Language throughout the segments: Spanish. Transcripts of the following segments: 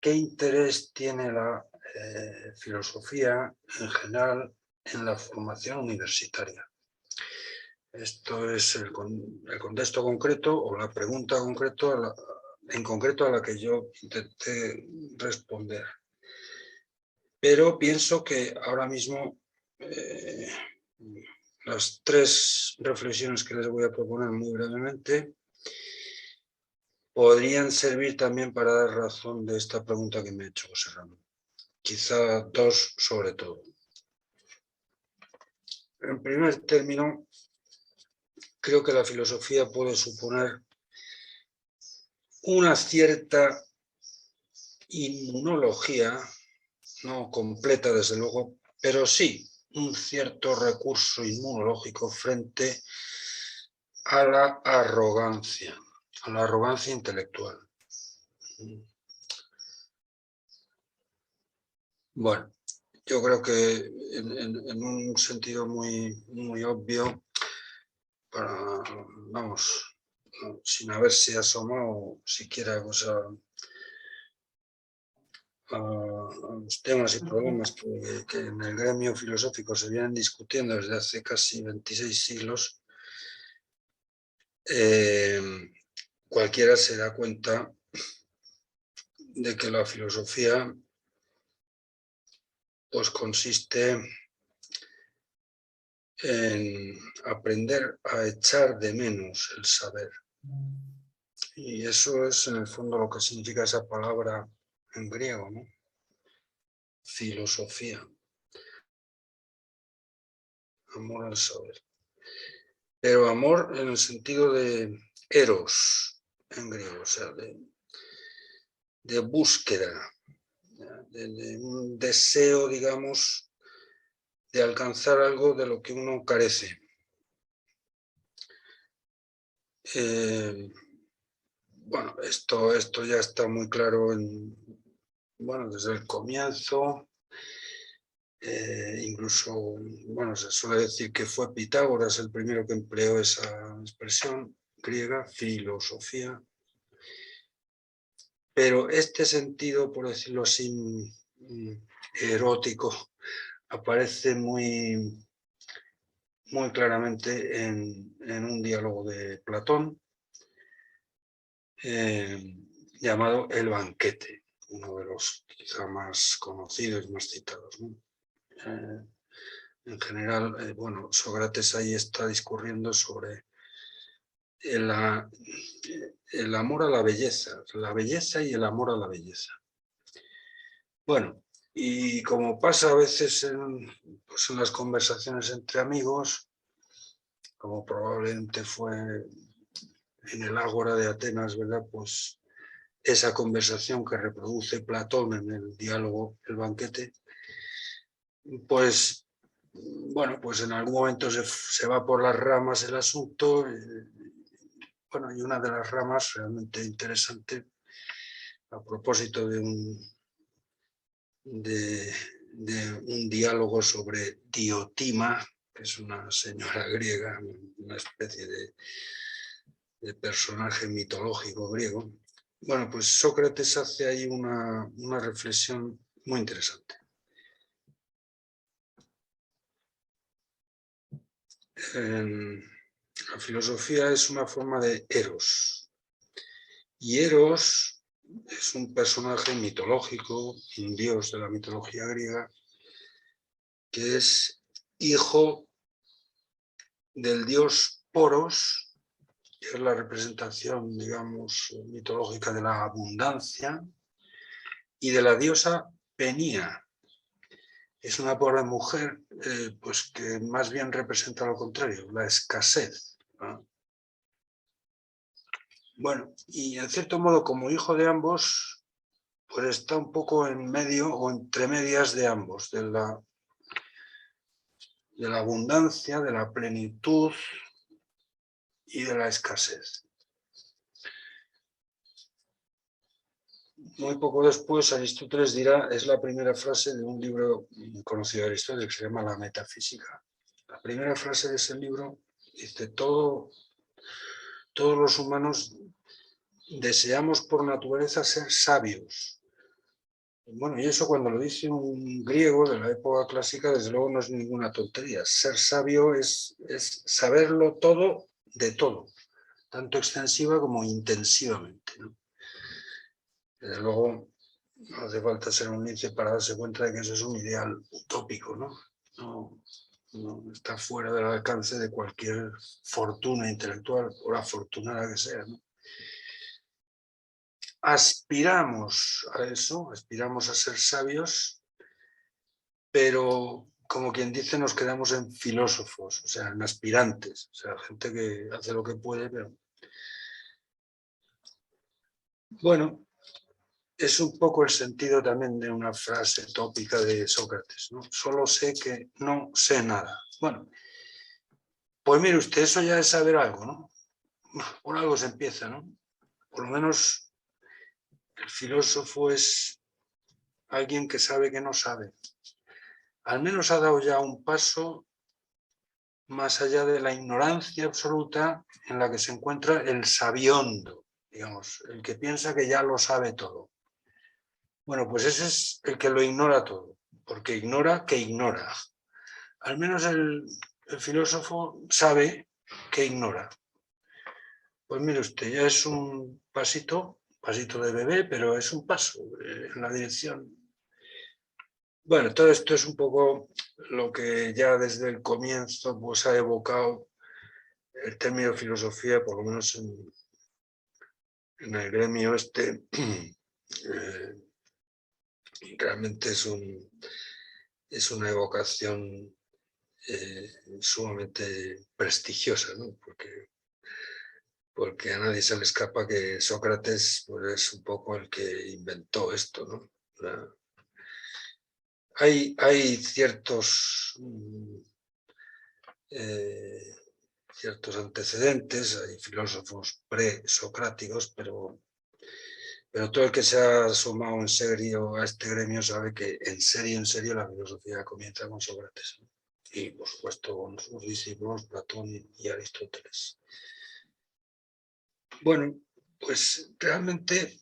qué interés tiene la filosofía en general en la formación universitaria. Esto es el contexto concreto o la pregunta en concreto a la que yo intenté responder. Pero pienso que ahora mismo las tres reflexiones que les voy a proponer muy brevemente podrían servir también para dar razón de esta pregunta que me ha hecho José Ramón. Quizá dos sobre todo. En primer término, creo que la filosofía puede suponer una cierta inmunología, no completa desde luego, pero sí un cierto recurso inmunológico frente a la arrogancia intelectual. Bueno, yo creo que en un sentido muy obvio, vamos, sin haberse asomado siquiera pues, a los temas y problemas que en el gremio filosófico se vienen discutiendo desde hace casi 26 siglos, cualquiera se da cuenta de que la filosofía pues consiste en aprender a echar de menos el saber. Y eso es en el fondo lo que significa esa palabra en griego, ¿no? Filosofía. Amor al saber. Pero amor en el sentido de eros en griego, o sea, de búsqueda, de un deseo, digamos, de alcanzar algo de lo que uno carece. Bueno, esto ya está muy claro desde el comienzo. Incluso, bueno, se suele decir que fue Pitágoras el primero que empleó esa expresión griega, filosofía. Pero este sentido, por decirlo así, erótico, aparece muy claramente en un diálogo de Platón llamado El banquete, uno de los quizá más conocidos y más citados, ¿no? En general, Sócrates ahí está discurriendo sobre el amor a la belleza y el amor a la belleza. Bueno, y como pasa a veces en las conversaciones entre amigos, como probablemente fue en el Ágora de Atenas, ¿verdad? Pues esa conversación que reproduce Platón en el diálogo El banquete, pues en algún momento se va por las ramas el asunto. Y una de las ramas realmente interesante, a propósito de un diálogo sobre Diotima, que es una señora griega, una especie de personaje mitológico griego. Bueno, pues Sócrates hace ahí una reflexión muy interesante. La filosofía es una forma de Eros. Y Eros es un personaje mitológico, un dios de la mitología griega, que es hijo del dios Poros, que es la representación, digamos, mitológica de la abundancia, y de la diosa Penía. Es una pobre mujer pues que más bien representa lo contrario, la escasez, ¿no? Bueno, y en cierto modo, como hijo de ambos, pues está un poco en medio o entre medias de ambos, de la abundancia, de la plenitud y de la escasez. Muy poco después, Aristóteles dirá, es la primera frase de un libro conocido de Aristóteles que se llama La Metafísica. La primera frase de ese libro dice: todos los humanos deseamos por naturaleza ser sabios. Bueno, y eso cuando lo dice un griego de la época clásica, desde luego no es ninguna tontería. Ser sabio es saberlo todo de todo, tanto extensiva como intensivamente, ¿no? Desde luego no hace falta ser un lince para darse cuenta de que eso es un ideal utópico, ¿no? No está fuera del alcance de cualquier fortuna intelectual, por afortunada que sea, ¿no? Aspiramos a eso, aspiramos a ser sabios, pero como quien dice nos quedamos en filósofos, o sea, en aspirantes, o sea, gente que hace lo que puede, pero... Bueno, es un poco el sentido también de una frase tópica de Sócrates, ¿no? Solo sé que no sé nada. Bueno, pues mire usted, eso ya es saber algo, ¿no? Por algo se empieza, ¿no? Por lo menos el filósofo es alguien que sabe que no sabe. Al menos ha dado ya un paso más allá de la ignorancia absoluta en la que se encuentra el sabiondo, digamos, el que piensa que ya lo sabe todo. Bueno, pues ese es el que lo ignora todo, porque ignora que ignora. Al menos el filósofo sabe que ignora. Pues mire usted, ya es un pasito de bebé, pero es un paso en la dirección. Bueno, todo esto es un poco lo que ya desde el comienzo pues, ha evocado el término filosofía, por lo menos en el gremio este, realmente es una evocación sumamente prestigiosa, ¿no? Porque a nadie se le escapa que Sócrates pues, es un poco el que inventó esto, ¿no? Hay ciertos antecedentes, hay filósofos presocráticos, pero todo el que se ha sumado en serio a este gremio sabe que en serio la filosofía comienza con Sócrates, ¿no? Y por supuesto con sus discípulos Platón y Aristóteles. Bueno, pues realmente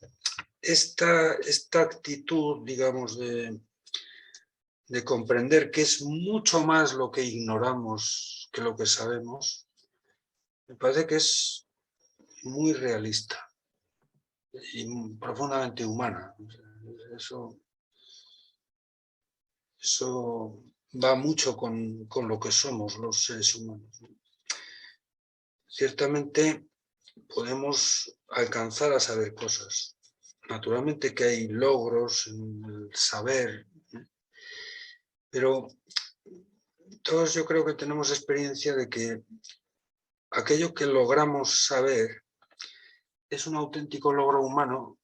esta actitud, digamos, de comprender que es mucho más lo que ignoramos que lo que sabemos, me parece que es muy realista y profundamente humana. Eso va mucho con lo que somos los seres humanos. Ciertamente podemos alcanzar a saber cosas. Naturalmente que hay logros en el saber, pero todos yo creo que tenemos experiencia de que aquello que logramos saber es un auténtico logro humano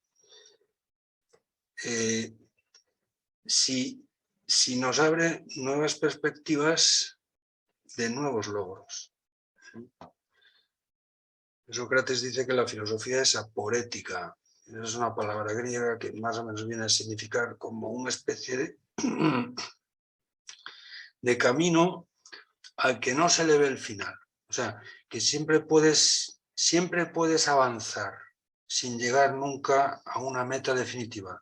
si nos abre nuevas perspectivas de nuevos logros. Sócrates dice que la filosofía es aporética. Es una palabra griega que más o menos viene a significar como una especie de camino al que no se le ve el final. O sea, que siempre puedes avanzar sin llegar nunca a una meta definitiva.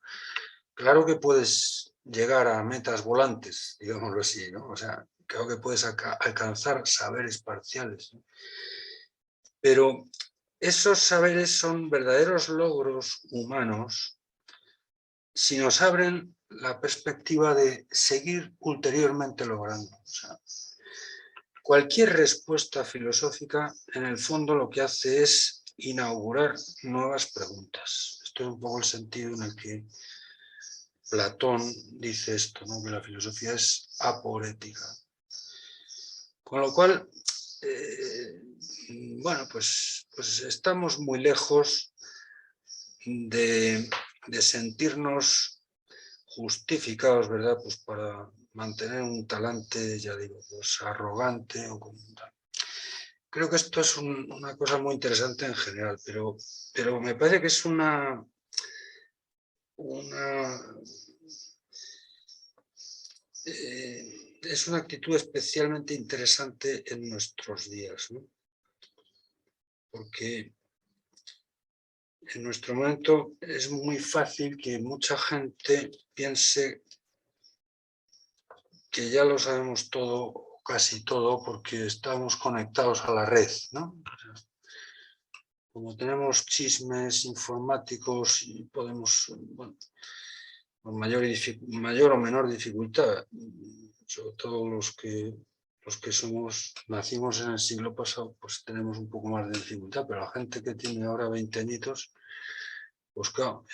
Claro que puedes llegar a metas volantes, digámoslo así, ¿no? O sea, claro que puedes alcanzar saberes parciales, ¿no? Pero esos saberes son verdaderos logros humanos si nos abren la perspectiva de seguir ulteriormente logrando. O sea, cualquier respuesta filosófica, en el fondo, lo que hace es inaugurar nuevas preguntas. Esto es un poco el sentido en el que Platón dice esto, ¿no? Que la filosofía es aporética. Con lo cual, bueno, pues estamos muy lejos de sentirnos justificados, ¿verdad? Pues para mantener un talante, ya digo, pues arrogante o como tal. Creo que esto es una cosa muy interesante en general, pero me parece que es una es una actitud especialmente interesante en nuestros días, ¿no? Porque en nuestro momento es muy fácil que mucha gente piense que ya lo sabemos todo, casi todo, porque estamos conectados a la red, ¿no? Como tenemos chismes informáticos y podemos, bueno, con mayor o menor dificultad, sobre todo los que nacimos en el siglo pasado, pues tenemos un poco más de dificultad, pero la gente que tiene ahora 20 añitos, pues claro,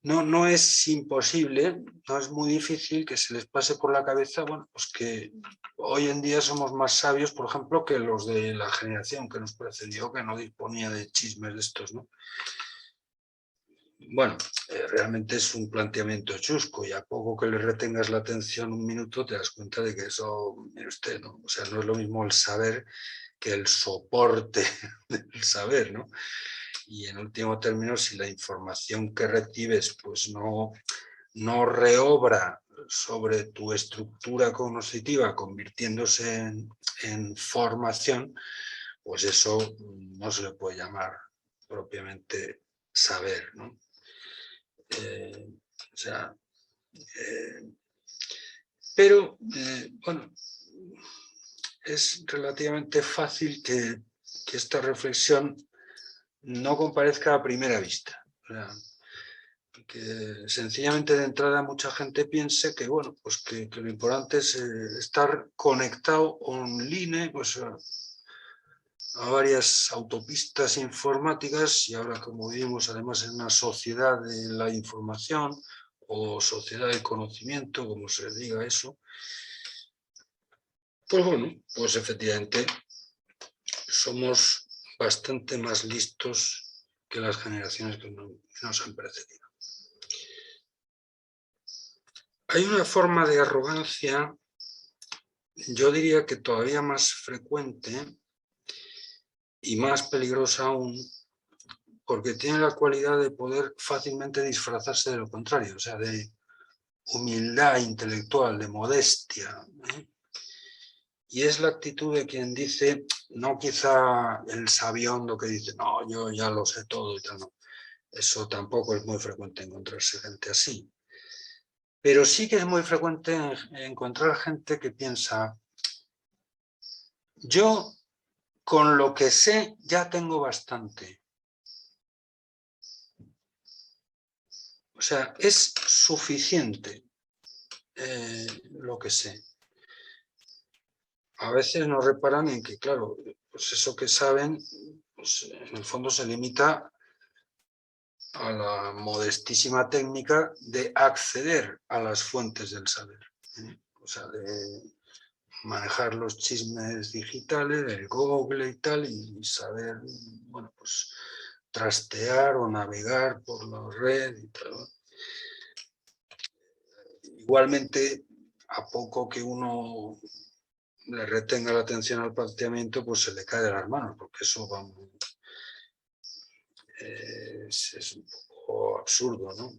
no es imposible, no es muy difícil que se les pase por la cabeza, bueno, pues que hoy en día somos más sabios, por ejemplo, que los de la generación que nos precedió, que no disponía de chismes de estos, ¿no? Bueno, realmente es un planteamiento chusco y a poco que le retengas la atención un minuto te das cuenta de que eso, mire usted, ¿no? O sea, no es lo mismo el saber que el soporte del saber, ¿no? Y en último término, si la información que recibes pues no reobra sobre tu estructura cognitiva convirtiéndose en formación, pues eso no se le puede llamar propiamente saber, ¿no? O sea, pero bueno, es relativamente fácil que esta reflexión no comparezca a primera vista. O sea, que sencillamente de entrada mucha gente piense que, bueno, pues que lo importante es estar conectado online pues, a varias autopistas informáticas y ahora como vivimos además en una sociedad de la información o sociedad del conocimiento, como se diga eso, pues bueno, pues efectivamente somos bastante más listos que las generaciones que nos han precedido. Hay una forma de arrogancia, yo diría que todavía más frecuente y más peligrosa aún, porque tiene la cualidad de poder fácilmente disfrazarse de lo contrario, o sea, de humildad intelectual, de modestia, ¿eh? Y es la actitud de quien dice, no quizá el sabiondo que dice, no, yo ya lo sé todo y tal, no. Eso tampoco es muy frecuente encontrarse gente así. Pero sí que es muy frecuente encontrar gente que piensa, yo con lo que sé ya tengo bastante. O sea, es suficiente lo que sé. A veces no reparan en que, claro, pues eso que saben, pues en el fondo se limita a la modestísima técnica de acceder a las fuentes del saber. O sea, de manejar los chismes digitales, el Google y tal, y saber, bueno, pues trastear o navegar por la red y tal. Igualmente, a poco que uno le retenga la atención al planteamiento, pues se le cae de las manos, porque eso es un poco absurdo, ¿no?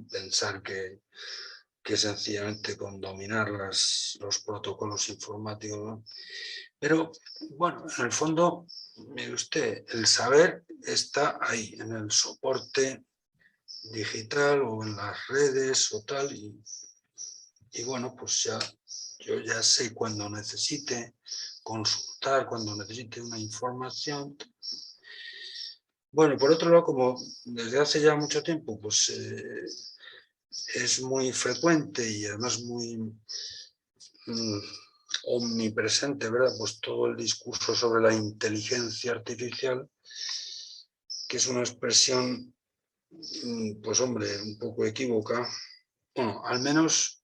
Pensar que sencillamente con dominar los protocolos informáticos, ¿no? Pero bueno, en el fondo, mire usted, el saber está ahí, en el soporte digital o en las redes o tal, y bueno, pues yo ya sé cuando necesite consultar, cuando necesite una información. Bueno, por otro lado, como desde hace ya mucho tiempo, pues es muy frecuente y además muy omnipresente, ¿verdad? Pues todo el discurso sobre la inteligencia artificial, que es una expresión, pues hombre, un poco equívoca, bueno, al menos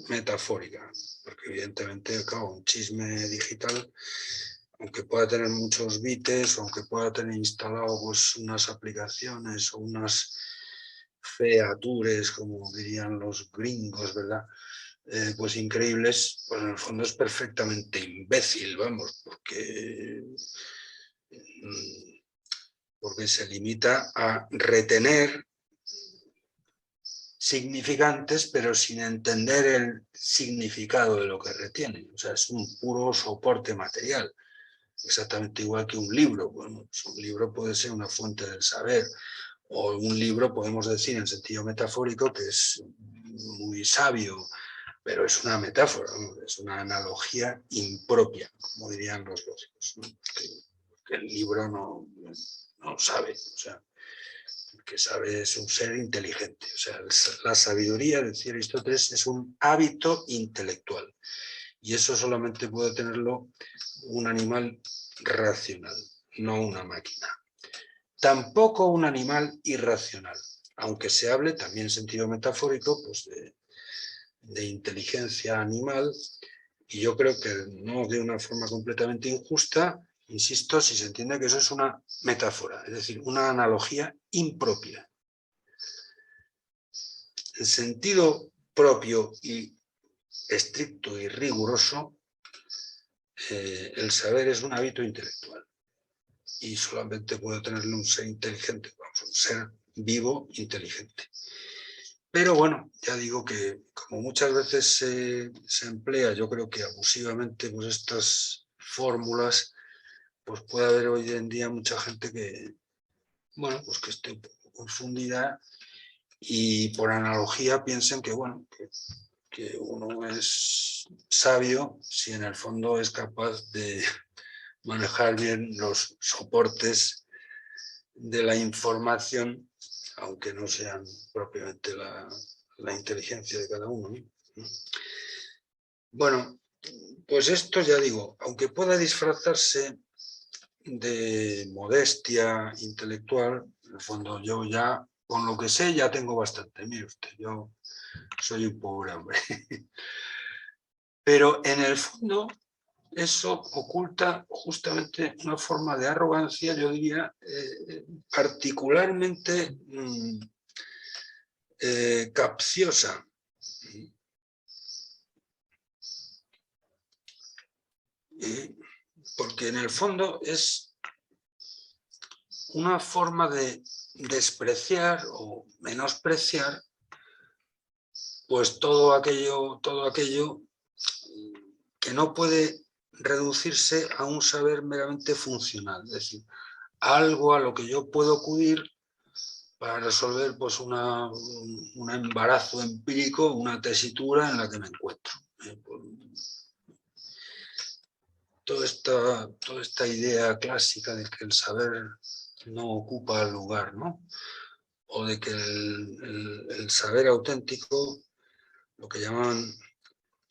metafórica, porque evidentemente, claro, un chisme digital, aunque pueda tener muchos bits, aunque pueda tener instalado pues, unas aplicaciones o unas features, como dirían los gringos, ¿verdad? Pues increíbles, pues en el fondo es perfectamente imbécil, vamos, porque se limita a retener significantes, pero sin entender el significado de lo que retiene. O sea, es un puro soporte material. exactamente igual que un libro. Bueno, pues un libro puede ser una fuente del saber, o un libro podemos decir en sentido metafórico que es muy sabio, pero es una metáfora, ¿no? Es una analogía impropia, como dirían los lógicos, ¿no? Que el libro no sabe, o sea, el que sabe es un ser inteligente. O sea, la sabiduría, decía Aristóteles, es un hábito intelectual. Y eso solamente puede tenerlo un animal racional, no una máquina. Tampoco un animal irracional, aunque se hable también en sentido metafórico pues de inteligencia animal, y yo creo que no de una forma completamente injusta, insisto, si se entiende que eso es una metáfora, es decir, una analogía impropia. En sentido propio y estricto y riguroso, el saber es un hábito intelectual y solamente puede tenerlo un ser inteligente, vamos, un ser vivo inteligente. Pero bueno, ya digo que como muchas veces se emplea, yo creo que abusivamente, pues estas fórmulas, pues puede haber hoy en día mucha gente que, bueno, pues que esté un poco confundida y por analogía piensen que, bueno, que uno es sabio si en el fondo es capaz de manejar bien los soportes de la información, aunque no sean propiamente la inteligencia de cada uno, ¿no? Bueno, pues esto ya digo, aunque pueda disfrazarse de modestia intelectual, en el fondo yo ya, con lo que sé, ya tengo bastante. Mire usted, yo soy un pobre hombre. Pero en el fondo eso oculta justamente una forma de arrogancia, yo diría, particularmente capciosa. Porque en el fondo es una forma de despreciar o menospreciar pues todo aquello que no puede reducirse a un saber meramente funcional, es decir, algo a lo que yo puedo acudir para resolver pues un embarazo empírico, una tesitura en la que me encuentro. Toda esta idea clásica de que el saber no ocupa el lugar, ¿no? O de que el saber auténtico, lo que llaman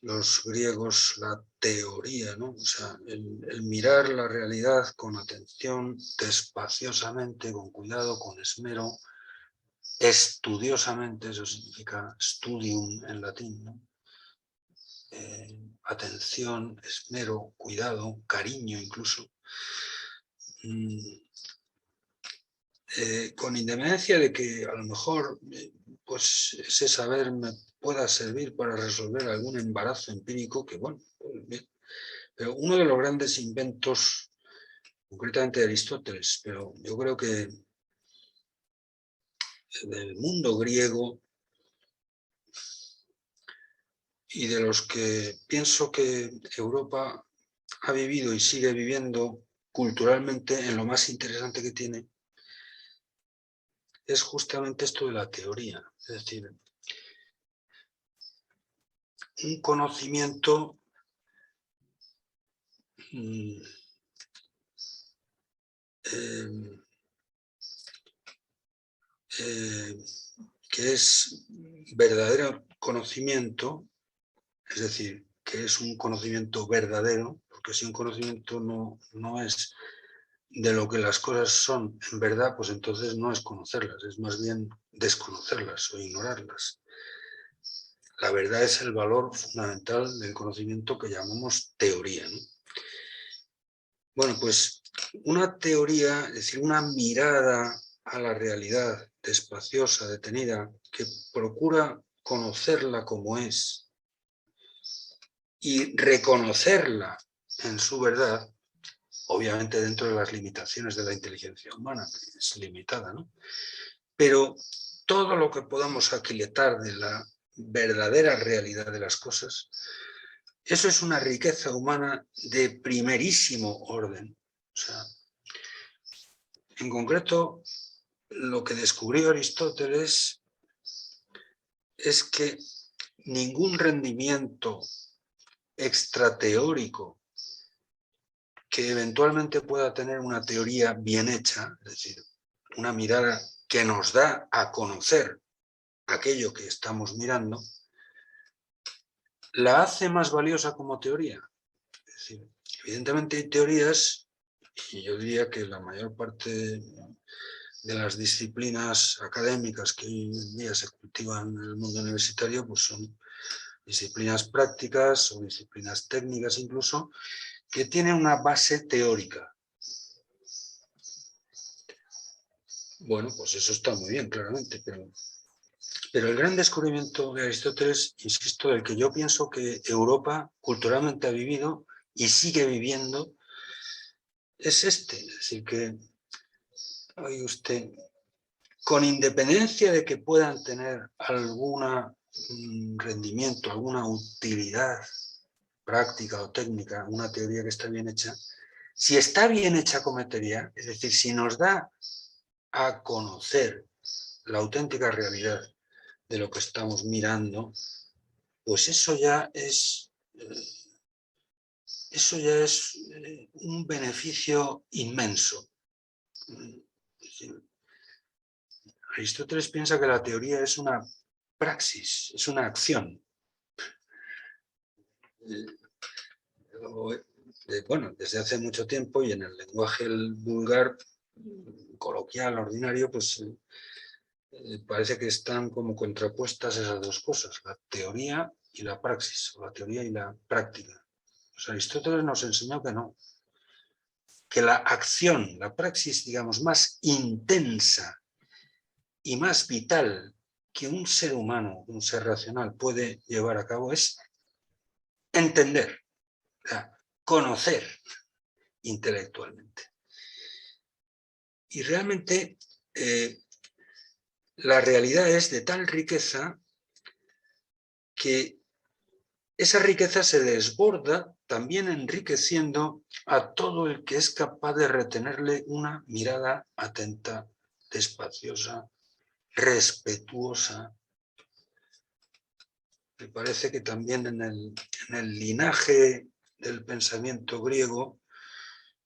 los griegos la teoría, ¿no? O sea, el mirar la realidad con atención, despaciosamente, con cuidado, con esmero, estudiosamente, eso significa studium en latín, ¿no? Atención, esmero, cuidado, cariño incluso, con independencia de que a lo mejor pues ese saber me pueda servir para resolver algún embarazo empírico que, bueno, pues bien. Pero uno de los grandes inventos, concretamente de Aristóteles, pero yo creo que del mundo griego y de los que pienso que Europa ha vivido y sigue viviendo culturalmente en lo más interesante que tiene, es justamente esto de la teoría. Es decir, un conocimiento que es verdadero conocimiento, es decir, que es un conocimiento verdadero, porque si un conocimiento no es de lo que las cosas son en verdad, pues entonces no es conocerlas, es más bien desconocerlas o ignorarlas. La verdad es el valor fundamental del conocimiento que llamamos teoría, ¿no? Bueno, pues una teoría, es decir, una mirada a la realidad despaciosa, detenida, que procura conocerla como es y reconocerla en su verdad, obviamente dentro de las limitaciones de la inteligencia humana, que es limitada, ¿no? Pero todo lo que podamos aquilatar de la verdadera realidad de las cosas, eso es una riqueza humana de primerísimo orden. sea, en concreto, lo que descubrió Aristóteles es que ningún rendimiento extrateórico que eventualmente pueda tener una teoría bien hecha, es decir, una mirada que nos da a conocer aquello que estamos mirando, la hace más valiosa como teoría. Es decir, evidentemente hay teorías, y yo diría que la mayor parte de las disciplinas académicas que hoy en día se cultivan en el mundo universitario, pues son disciplinas prácticas o disciplinas técnicas incluso, que tienen una base teórica. Bueno, pues eso está muy bien, claramente, pero el gran descubrimiento de Aristóteles, insisto, del que yo pienso que Europa culturalmente ha vivido y sigue viviendo, es este. Es decir, que, oye usted, con independencia de que puedan tener algún rendimiento, alguna utilidad práctica o técnica, una teoría que está bien hecha, si está bien hecha como teoría, es decir, si nos da a conocer la auténtica realidad de lo que estamos mirando, pues eso ya es un beneficio inmenso. Aristóteles piensa que la teoría es una praxis, es una acción. Bueno, desde hace mucho tiempo y en el lenguaje vulgar, coloquial, ordinario, pues parece que están como contrapuestas esas dos cosas, la teoría y la praxis, o la teoría y la práctica. Pues Aristóteles nos enseñó que no, que la acción, la praxis, digamos, más intensa y más vital que un ser humano, un ser racional puede llevar a cabo es entender, o sea, conocer intelectualmente. Y realmente la realidad es de tal riqueza que esa riqueza se desborda también enriqueciendo a todo el que es capaz de retenerle una mirada atenta, despaciosa, respetuosa. Me parece que también en el linaje del pensamiento griego,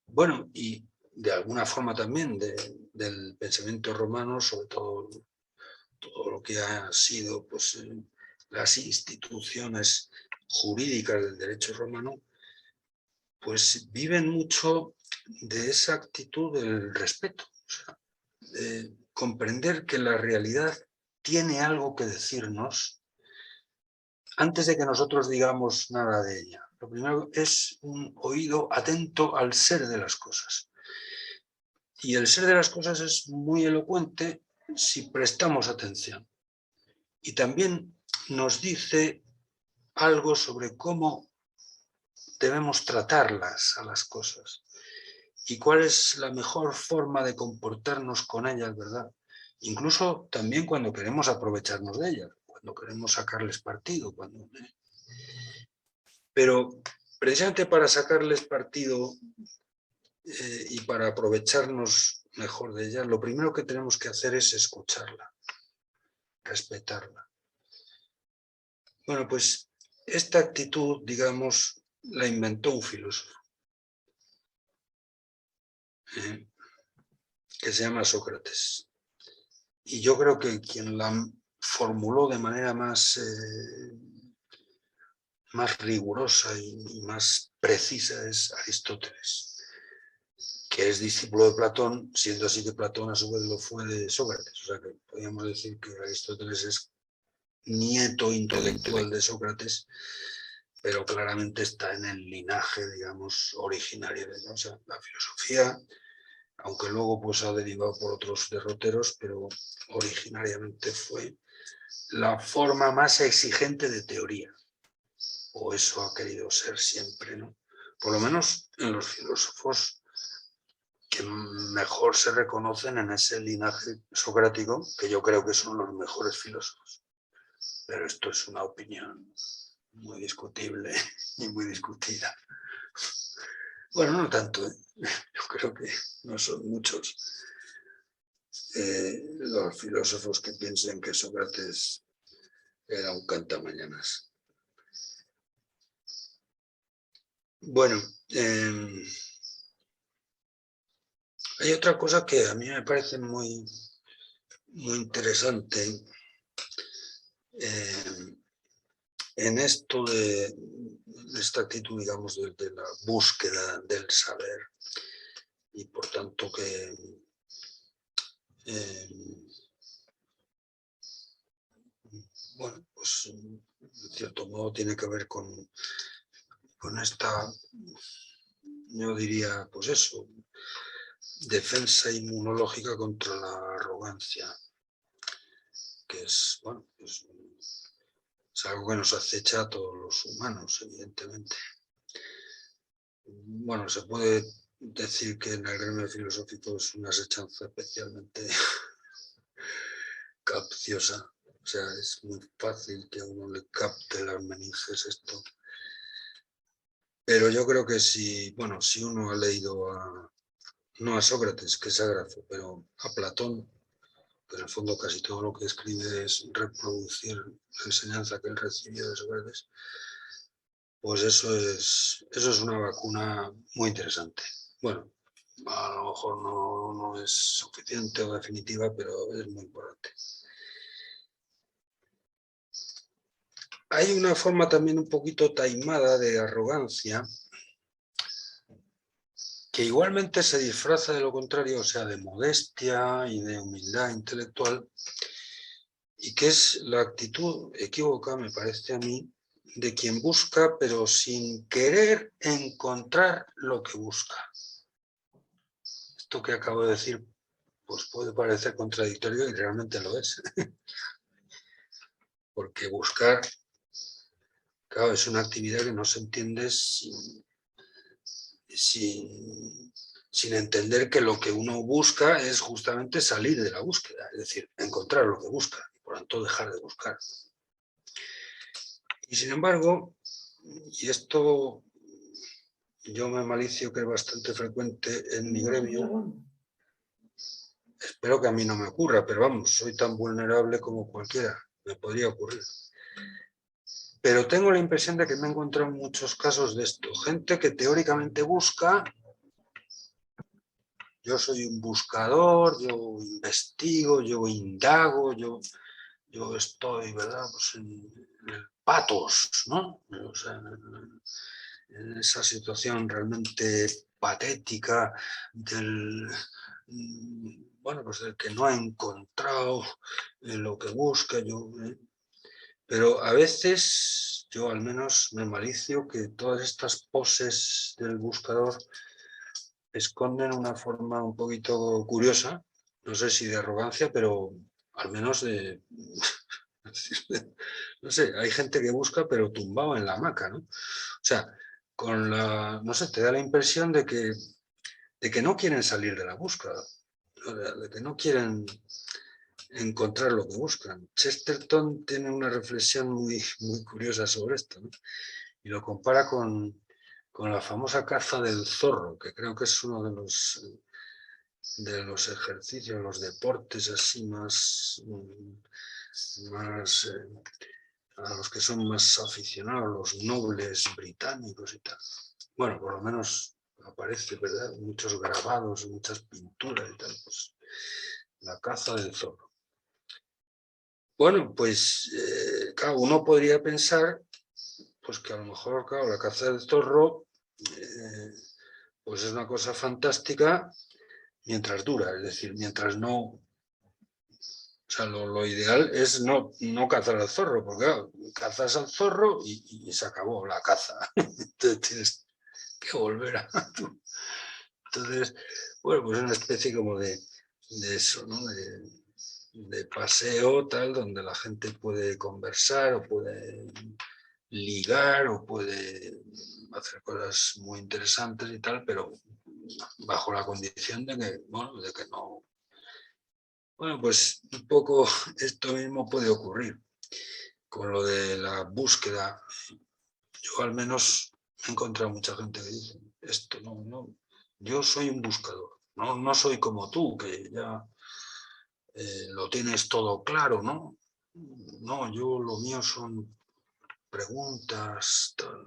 bueno, y de alguna forma también del pensamiento romano, sobre todo lo que ha sido pues, las instituciones jurídicas del derecho romano, pues viven mucho de esa actitud del respeto, o sea, de comprender que la realidad tiene algo que decirnos antes de que nosotros digamos nada de ella. Lo primero es un oído atento al ser de las cosas. Y el ser de las cosas es muy elocuente si prestamos atención. Y también nos dice algo sobre cómo debemos tratarlas a las cosas y cuál es la mejor forma de comportarnos con ellas, ¿verdad? Incluso también cuando queremos aprovecharnos de ellas, cuando queremos sacarles partido. Pero precisamente para sacarles partido y para aprovecharnos mejor de ellas, lo primero que tenemos que hacer es escucharla, respetarla. Bueno, pues esta actitud, digamos, la inventó un filósofo que se llama Sócrates. Y yo creo que quien la formuló de manera más rigurosa y más precisa es Aristóteles, que es discípulo de Platón, siendo así que Platón a su vez lo fue de Sócrates. O sea que podríamos decir que Aristóteles es nieto intelectual de Sócrates, pero claramente está en el linaje, digamos, originario de, ¿no? O sea, la filosofía, aunque luego pues ha derivado por otros derroteros, pero originariamente fue la forma más exigente de teoría, o eso ha querido ser siempre, ¿no? Por lo menos en los filósofos que mejor se reconocen en ese linaje socrático, que yo creo que son los mejores filósofos. Pero esto es una opinión muy discutible y muy discutida. Bueno, no tanto, ¿eh? Yo creo que no son muchos los filósofos que piensen que Sócrates era un cantamañanas. Bueno, hay otra cosa que a mí me parece muy, muy interesante en esto de esta actitud, digamos, de la búsqueda del saber, y por tanto que bueno, pues en cierto modo tiene que ver con esta, yo diría, pues eso, defensa inmunológica contra la arrogancia, que es, bueno, pues, es algo que nos acecha a todos los humanos, evidentemente. Bueno, se puede decir que en el gremio filosófico es una asechanza especialmente capciosa. O sea, es muy fácil que a uno le capte las meninges esto. Pero yo creo que si uno ha leído no a Sócrates, que es ágrafo, pero a Platón, que en el fondo casi todo lo que escribe es reproducir la enseñanza que él recibió de Sócrates, pues eso es una vacuna muy interesante. Bueno, a lo mejor no es suficiente o definitiva, pero es muy importante. Hay una forma también un poquito taimada de arrogancia, que igualmente se disfraza de lo contrario, o sea, de modestia y de humildad intelectual, y que es la actitud equívoca, me parece a mí, de quien busca, pero sin querer encontrar lo que busca. Esto que acabo de decir, pues puede parecer contradictorio y realmente lo es. Porque buscar, claro, es una actividad que no se entiende sin entender que lo que uno busca es justamente salir de la búsqueda, es decir, encontrar lo que busca y por tanto dejar de buscar. Y sin embargo, y esto yo me malicio que es bastante frecuente en mi gremio, espero que a mí no me ocurra, pero vamos, soy tan vulnerable como cualquiera, me podría ocurrir. Pero tengo la impresión de que me he encontrado en muchos casos de esto, gente que teóricamente busca. Yo soy un buscador, yo investigo, yo indago, yo estoy, ¿verdad? Pues en el patos, ¿no? O sea, en esa situación realmente patética del, bueno, pues del que no ha encontrado lo que busca. Pero a veces yo al menos me malicio que todas estas poses del buscador esconden una forma un poquito curiosa, no sé si de arrogancia, pero al menos de... No sé, hay gente que busca pero tumbado en la hamaca, ¿no? O sea, no sé, te da la impresión de que no quieren salir de la búsqueda, de que no quieren encontrar lo que buscan. Chesterton tiene una reflexión muy, muy curiosa sobre esto, ¿no? Y lo compara con la famosa caza del zorro, que creo que es uno de los ejercicios, los deportes así más a los que son más aficionados, los nobles británicos y tal. Bueno, por lo menos aparece, ¿verdad? Muchos grabados, muchas pinturas y tal, pues la caza del zorro. Bueno, pues claro, uno podría pensar pues que a lo mejor, claro, la caza del zorro pues es una cosa fantástica mientras dura, es decir, mientras no... O sea, lo ideal es no cazar al zorro, porque claro, cazas al zorro y se acabó la caza. Entonces tienes que volver a tú. Entonces, bueno, pues es una especie como de eso, ¿no? De paseo tal, donde la gente puede conversar o puede ligar o puede hacer cosas muy interesantes y tal, pero bajo la condición de que, bueno, de que no... Bueno, pues un poco esto mismo puede ocurrir con lo de la búsqueda. Yo al menos he encontrado mucha gente que dice, esto, no. Yo soy un buscador, no soy como tú, que ya lo tienes todo claro, ¿no? No, yo lo mío son preguntas, tal.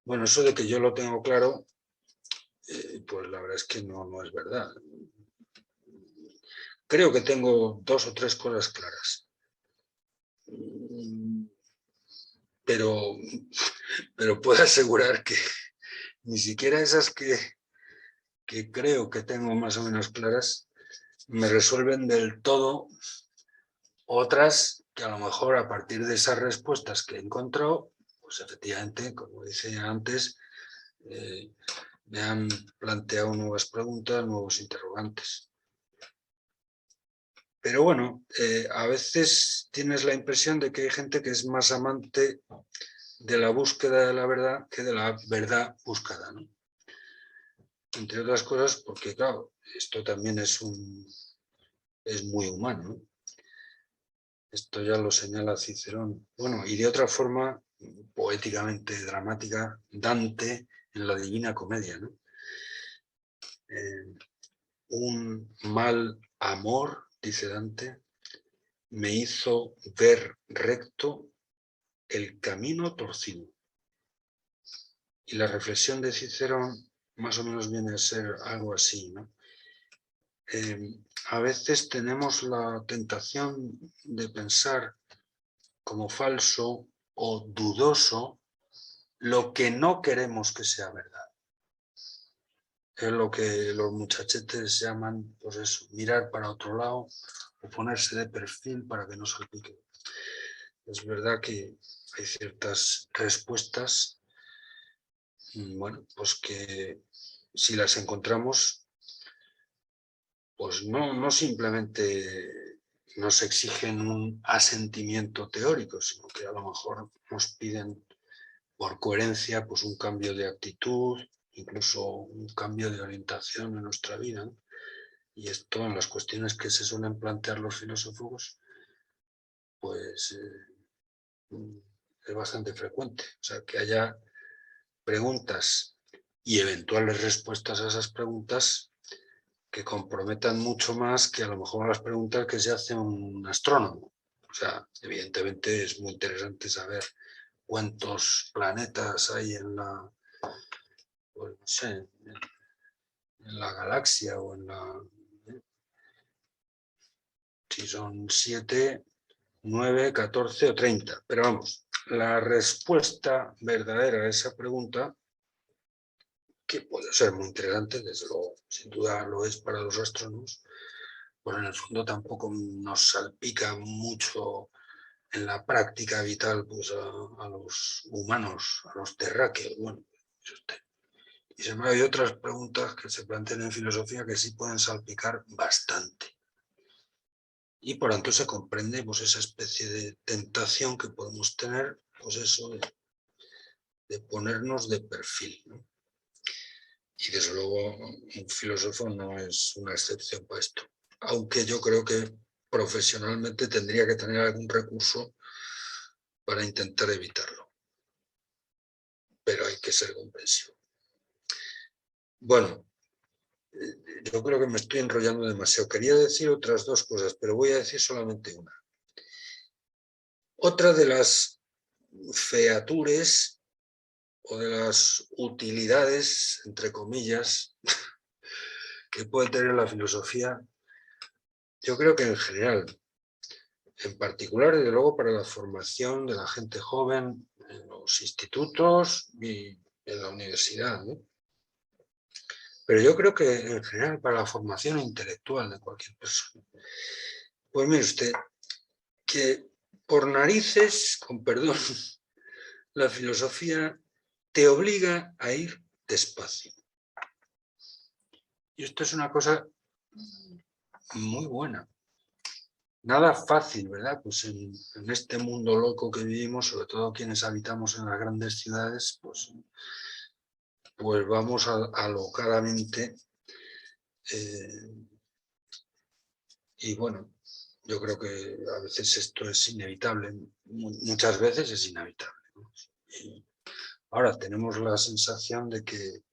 Bueno, eso de que yo lo tengo claro, pues la verdad es que no es verdad. Creo que tengo 2 o 3 cosas claras. Pero puedo asegurar que ni siquiera esas que creo que tengo más o menos claras me resuelven del todo otras que a lo mejor a partir de esas respuestas que he encontrado, pues efectivamente, como decía antes, me han planteado nuevas preguntas, nuevos interrogantes. Pero bueno, a veces tienes la impresión de que hay gente que es más amante de la búsqueda de la verdad que de la verdad buscada, ¿no? Entre otras cosas porque, claro, esto también es muy humano, ¿no? Esto ya lo señala Cicerón. Bueno, y de otra forma, poéticamente dramática, Dante en la Divina Comedia, ¿no? Un mal amor, dice Dante, me hizo ver recto el camino torcido. Y la reflexión de Cicerón más o menos viene a ser algo así, ¿no? A veces tenemos la tentación de pensar como falso o dudoso lo que no queremos que sea verdad. Es lo que los muchachetes llaman, pues eso, mirar para otro lado o ponerse de perfil para que no salpique. Es verdad que hay ciertas respuestas, bueno, pues que si las encontramos, pues no simplemente nos exigen un asentimiento teórico, sino que a lo mejor nos piden por coherencia pues un cambio de actitud, incluso un cambio de orientación en nuestra vida, ¿no? Y esto en las cuestiones que se suelen plantear los filósofos, pues es bastante frecuente. O sea, que haya preguntas y eventuales respuestas a esas preguntas que comprometan mucho más que a lo mejor las preguntas que se hace un astrónomo. O sea, evidentemente es muy interesante saber cuántos planetas hay en la, pues no sé, en la galaxia o en la... si son 7, 9, 14 o 30. Pero vamos, la respuesta verdadera a esa pregunta, que puede ser muy interesante, desde luego, sin duda lo es para los astrónomos, pues en el fondo tampoco nos salpica mucho en la práctica vital pues a los humanos, a los terráqueos. Bueno, y sin embargo hay otras preguntas que se plantean en filosofía que sí pueden salpicar bastante. Y por tanto se comprende pues, esa especie de tentación que podemos tener, pues eso, de ponernos de perfil, ¿no? Y desde luego un filósofo no es una excepción para esto. Aunque yo creo que profesionalmente tendría que tener algún recurso para intentar evitarlo. Pero hay que ser comprensivo. Bueno, yo creo que me estoy enrollando demasiado. Quería decir otras 2 cosas, pero voy a decir solamente una. Otra de las features o de las utilidades, entre comillas, que puede tener la filosofía, yo creo que en general, en particular, desde luego, para la formación de la gente joven en los institutos y en la universidad, ¿no? Pero yo creo que en general para la formación intelectual de cualquier persona. Pues mire usted, que por narices, con perdón, la filosofía te obliga a ir despacio. Y esto es una cosa muy buena. Nada fácil, ¿verdad? Pues en este mundo loco que vivimos, sobre todo quienes habitamos en las grandes ciudades, pues vamos alocadamente. Y bueno, yo creo que a veces esto es inevitable, muchas veces es inevitable, ¿no? Y Ahora tenemos la sensación de que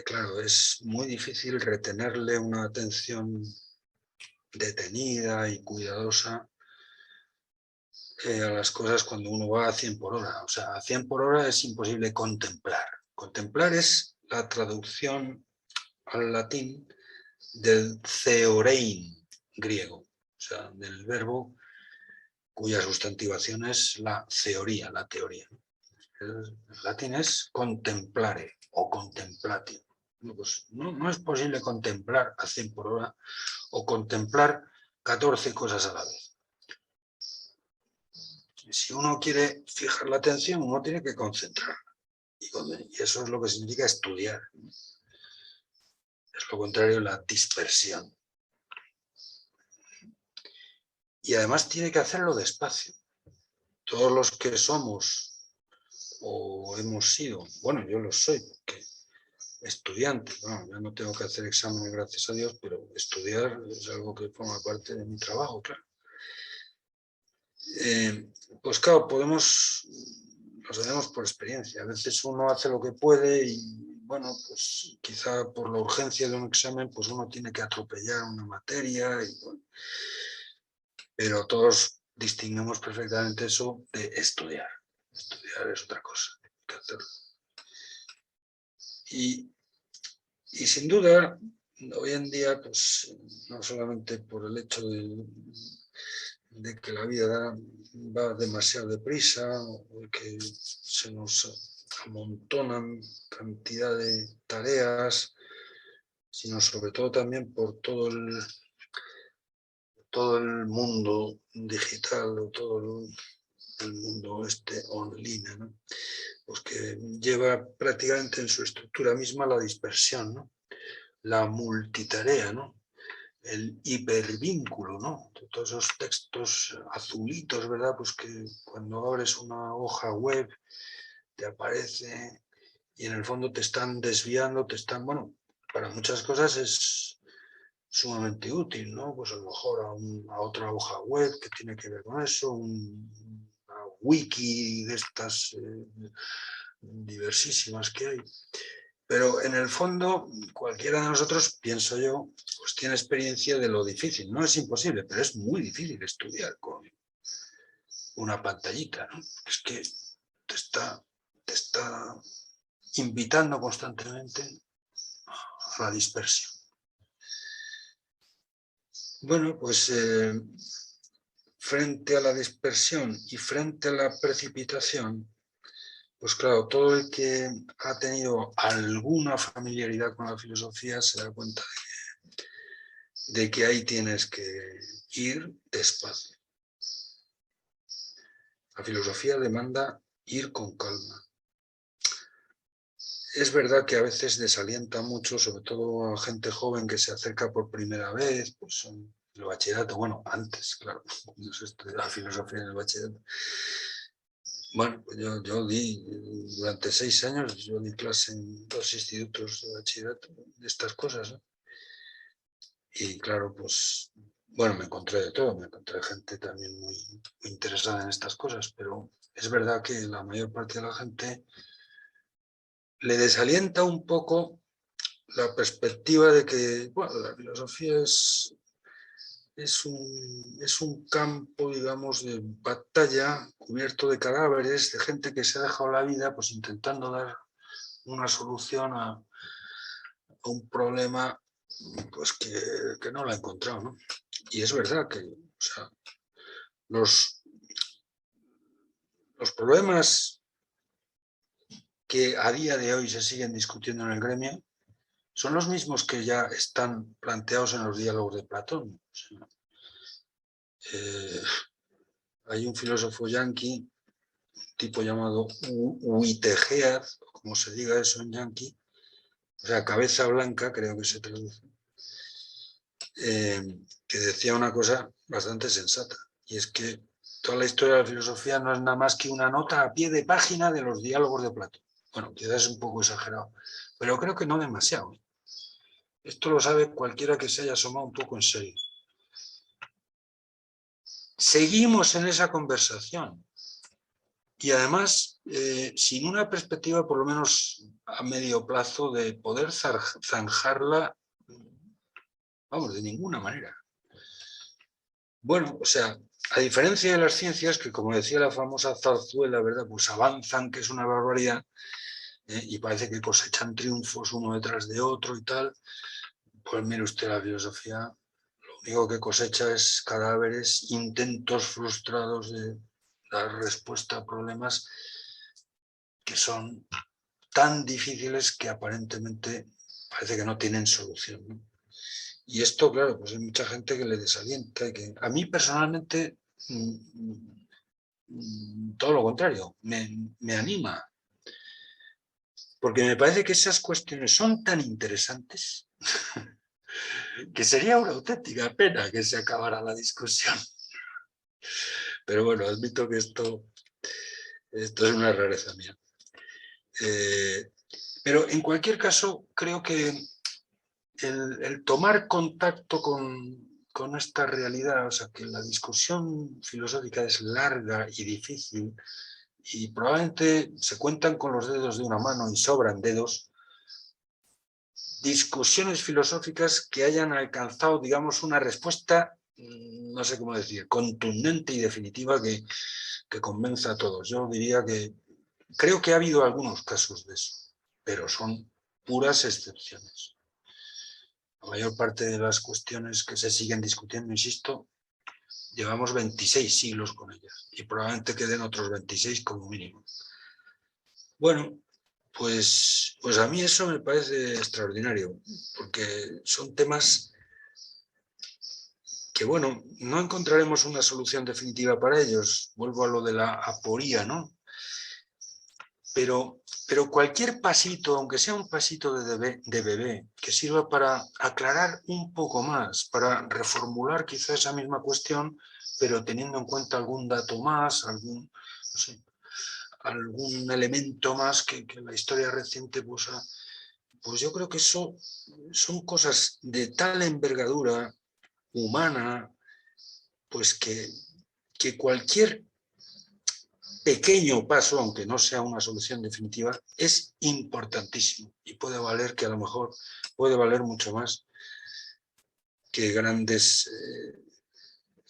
claro, es muy difícil retenerle una atención detenida y cuidadosa a las cosas cuando uno va a 100 por hora. O sea, a 100 por hora es imposible contemplar. Contemplar es la traducción al latín del theorein griego, o sea, del verbo cuya sustantivación es la teoría, la teoría. El latín es contemplare o contemplatio. Pues no es posible contemplar a 100 por hora o contemplar 14 cosas a la vez. Si uno quiere fijar la atención, uno tiene que concentrar. Y eso es lo que significa estudiar. Es lo contrario de la dispersión. Y además tiene que hacerlo despacio. Todos los que somos o hemos sido, bueno, yo lo soy, porque estudiante, bueno, ya no tengo que hacer exámenes, gracias a Dios, pero estudiar es algo que forma parte de mi trabajo, claro. Pues claro, lo sabemos por experiencia. A veces uno hace lo que puede y, bueno, pues quizá por la urgencia de un examen, pues uno tiene que atropellar una materia, y, bueno, pero todos distinguimos perfectamente eso de estudiar. Estudiar es otra cosa, hay que hacerlo. Y sin duda, hoy en día, pues no solamente por el hecho de que la vida va demasiado deprisa, o de que se nos amontonan cantidad de tareas, sino sobre todo también por todo el mundo digital o todo el mundo online, ¿no? Pues que lleva prácticamente en su estructura misma la dispersión, ¿no? La multitarea, ¿no? El hipervínculo, ¿no? Todos esos textos azulitos, ¿verdad? Pues que cuando abres una hoja web te aparece y en el fondo te están desviando, bueno, para muchas cosas es sumamente útil, ¿no? Pues a lo mejor a otra hoja web que tiene que ver con eso, una wiki de estas diversísimas que hay. Pero en el fondo, cualquiera de nosotros, pienso yo, pues tiene experiencia de lo difícil. No es imposible, pero es muy difícil estudiar con una pantallita, ¿no? Es que te está invitando constantemente a la dispersión. Bueno, pues frente a la dispersión y frente a la precipitación, pues claro, todo el que ha tenido alguna familiaridad con la filosofía se da cuenta de que ahí tienes que ir despacio. La filosofía demanda ir con calma. Es verdad que a veces desalienta mucho, sobre todo a gente joven que se acerca por primera vez, pues en el bachillerato, bueno, antes, claro, cuando se estudia la filosofía en el bachillerato. Bueno, pues yo durante 6 años, yo di clase en 2 institutos de bachillerato de estas cosas, ¿no? Y claro, pues, bueno, me encontré de todo, me encontré gente también muy interesada en estas cosas, pero es verdad que la mayor parte de la gente le desalienta un poco la perspectiva de que, bueno, la filosofía es un campo, digamos, de batalla cubierto de cadáveres, de gente que se ha dejado la vida pues intentando dar una solución a un problema pues que no la ha encontrado, ¿no? Y es verdad que, o sea, los problemas que a día de hoy se siguen discutiendo en el gremio son los mismos que ya están planteados en los diálogos de Platón. O sea, hay un filósofo yanqui, un tipo llamado Whitehead, como se diga eso en yanqui, o sea, cabeza blanca, creo que se traduce, que decía una cosa bastante sensata, y es que toda la historia de la filosofía no es nada más que una nota a pie de página de los diálogos de Platón. Bueno, quizás es un poco exagerado, pero creo que no demasiado. Esto lo sabe cualquiera que se haya asomado un poco en serio. Seguimos en esa conversación y además sin una perspectiva por lo menos a medio plazo de poder zanjarla, vamos, de ninguna manera. Bueno, o sea, a diferencia de las ciencias, que como decía la famosa zarzuela, ¿verdad? Pues avanzan, que es una barbaridad, y parece que cosechan triunfos uno detrás de otro y tal, pues mire usted, la filosofía, lo único que cosecha es cadáveres, intentos frustrados de dar respuesta a problemas que son tan difíciles que aparentemente parece que no tienen solución, ¿no? Y esto, claro, pues hay mucha gente que le desalienta y que a mí personalmente todo lo contrario, me anima. Porque me parece que esas cuestiones son tan interesantes que sería una auténtica pena que se acabara la discusión. Pero bueno, admito que esto es una rareza mía. Pero en cualquier caso, creo que el tomar contacto con esta realidad, o sea, que la discusión filosófica es larga y difícil y probablemente se cuentan con los dedos de una mano y sobran dedos, discusiones filosóficas que hayan alcanzado, digamos, una respuesta, no sé cómo decir, contundente y definitiva que convenza a todos. Yo diría que creo que ha habido algunos casos de eso, pero son puras excepciones. La mayor parte de las cuestiones que se siguen discutiendo, insisto, llevamos 26 siglos con ellas y probablemente queden otros 26 como mínimo. Bueno, pues a mí eso me parece extraordinario, porque son temas que, bueno, no encontraremos una solución definitiva para ellos. Vuelvo a lo de la aporía, ¿no? Pero cualquier pasito, aunque sea un pasito de bebé, que sirva para aclarar un poco más, para reformular quizá esa misma cuestión, pero teniendo en cuenta algún dato más, algún, no sé, algún elemento más que la historia reciente pues yo creo que eso son cosas de tal envergadura humana, pues que cualquier pequeño paso, aunque no sea una solución definitiva, es importantísimo y puede valer, que a lo mejor puede valer mucho más que grandes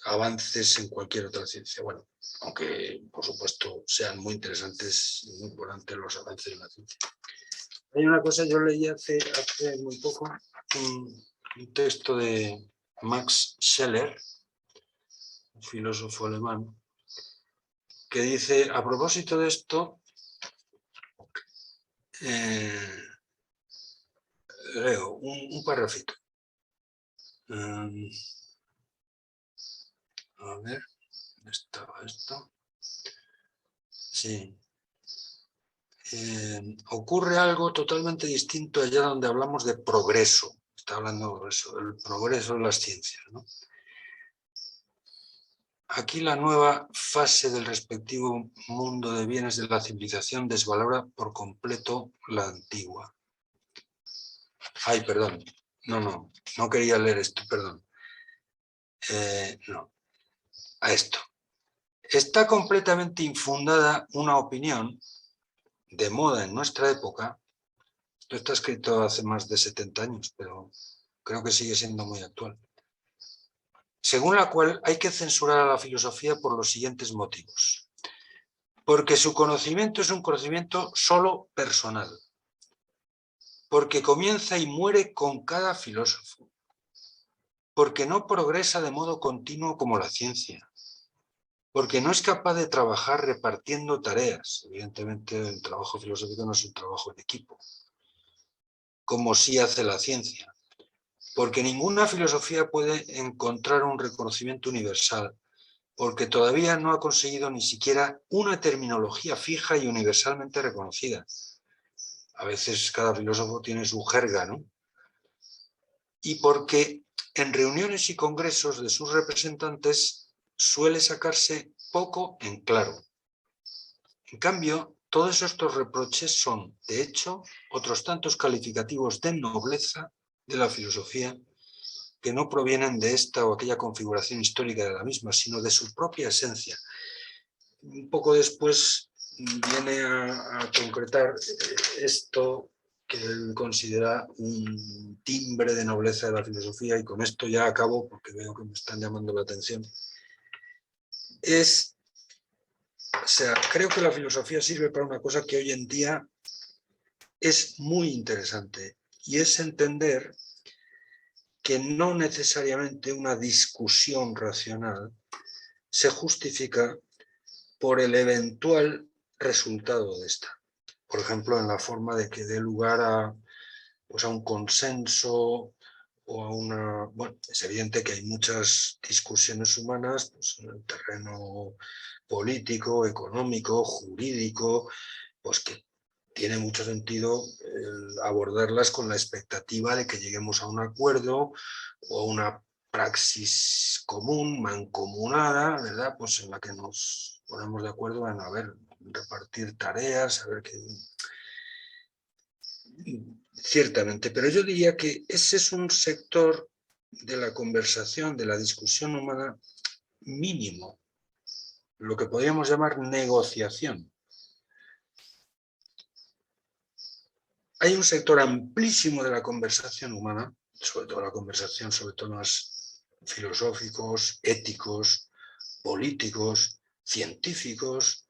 avances en cualquier otra ciencia. Bueno, aunque por supuesto sean muy interesantes y muy importantes los avances en la ciencia. Hay una cosa, yo leí hace muy poco un texto de Max Scheler, un filósofo alemán, que dice, a propósito de esto, leo un parrafito. A ver, ¿dónde estaba esto? Sí. Ocurre algo totalmente distinto allá donde hablamos de progreso. Está hablando de eso, el progreso en las ciencias, ¿no? Aquí la nueva fase del respectivo mundo de bienes de la civilización desvalora por completo la antigua. Ay, perdón. No quería leer esto, perdón. No, a esto. Está completamente infundada una opinión de moda en nuestra época. Esto está escrito hace más de 70 años, pero creo que sigue siendo muy actual. Según la cual hay que censurar a la filosofía por los siguientes motivos. Porque su conocimiento es un conocimiento solo personal. Porque comienza y muere con cada filósofo. Porque no progresa de modo continuo como la ciencia. Porque no es capaz de trabajar repartiendo tareas. Evidentemente el trabajo filosófico no es un trabajo en equipo, como sí hace la ciencia. Porque ninguna filosofía puede encontrar un reconocimiento universal, porque todavía no ha conseguido ni siquiera una terminología fija y universalmente reconocida. A veces cada filósofo tiene su jerga, ¿no? Y porque en reuniones y congresos de sus representantes suele sacarse poco en claro. En cambio, todos estos reproches son, de hecho, otros tantos calificativos de nobleza de la filosofía que no provienen de esta o aquella configuración histórica de la misma, sino de su propia esencia. Un poco después viene a concretar esto que él considera un timbre de nobleza de la filosofía, y con esto ya acabo porque veo que me están llamando la atención. O sea, creo que la filosofía sirve para una cosa que hoy en día es muy interesante, y es entender que no necesariamente una discusión racional se justifica por el eventual resultado de esta. Por ejemplo, en la forma de que dé lugar a, pues a un consenso o a una... Bueno, es evidente que hay muchas discusiones humanas, pues, en el terreno político, económico, jurídico, pues que tiene mucho sentido abordarlas con la expectativa de que lleguemos a un acuerdo o a una praxis común, mancomunada, ¿verdad? Pues en la que nos ponemos de acuerdo en, a ver, repartir tareas, a ver qué... Ciertamente, pero yo diría que ese es un sector de la conversación, de la discusión humana mínimo, lo que podríamos llamar negociación. Hay un sector amplísimo de la conversación humana, sobre todo la conversación sobre temas filosóficos, éticos, políticos, científicos.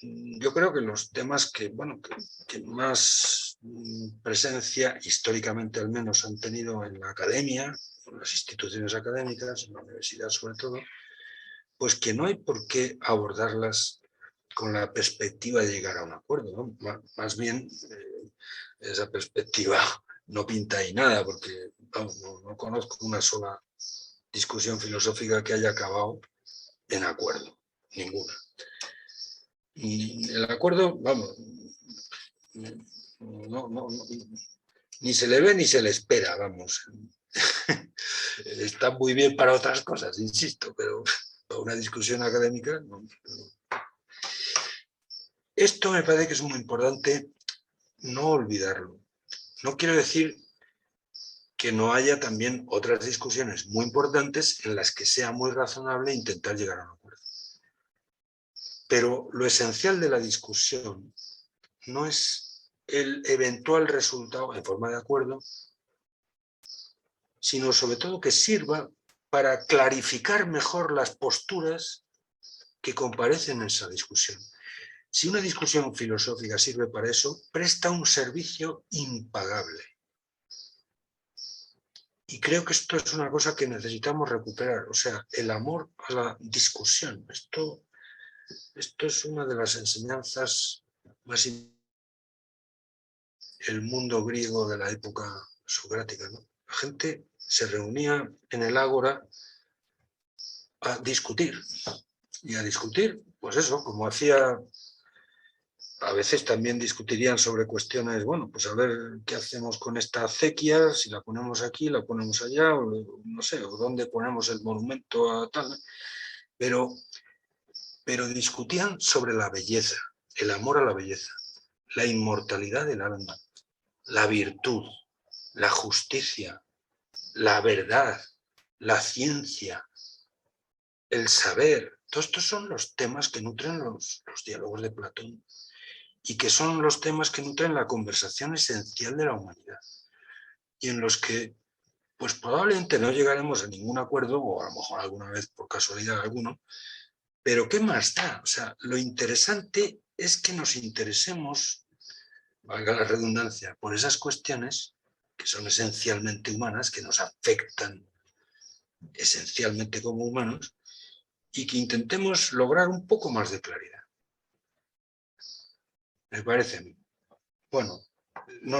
Yo creo que los temas que, bueno, que más presencia, históricamente al menos, han tenido en la academia, en las instituciones académicas, en la universidad sobre todo, pues que no hay por qué abordarlas con la perspectiva de llegar a un acuerdo, ¿no? Más bien, esa perspectiva no pinta ahí nada, porque vamos, no conozco una sola discusión filosófica que haya acabado en acuerdo, ninguna. Y el acuerdo, vamos, ni se le ve ni se le espera, vamos. Está muy bien para otras cosas, insisto, pero para una discusión académica no. Esto me parece que es muy importante no olvidarlo. No quiero decir que no haya también otras discusiones muy importantes en las que sea muy razonable intentar llegar a un acuerdo. Pero lo esencial de la discusión no es el eventual resultado en forma de acuerdo, sino sobre todo que sirva para clarificar mejor las posturas que comparecen en esa discusión. Si una discusión filosófica sirve para eso, presta un servicio impagable. Y creo que esto es una cosa que necesitamos recuperar, o sea, el amor a la discusión. Esto es una de las enseñanzas más importantes del mundo griego de la época socrática, ¿no? La gente se reunía en el ágora a discutir. Y a discutir, pues eso, como hacía... A veces también discutirían sobre cuestiones, bueno, pues a ver qué hacemos con esta acequia, si la ponemos aquí, la ponemos allá, o no sé, o dónde ponemos el monumento a tal. Pero discutían sobre la belleza, el amor a la belleza, la inmortalidad del alma, la virtud, la justicia, la verdad, la ciencia, el saber. Todos estos son los temas que nutren los diálogos de Platón, y que son los temas que nutren la conversación esencial de la humanidad, y en los que pues probablemente no llegaremos a ningún acuerdo, o a lo mejor alguna vez por casualidad alguno, pero ¿qué más da? O sea, lo interesante es que nos interesemos, valga la redundancia, por esas cuestiones que son esencialmente humanas, que nos afectan esencialmente como humanos, y que intentemos lograr un poco más de claridad. Me parece a mí. Bueno, no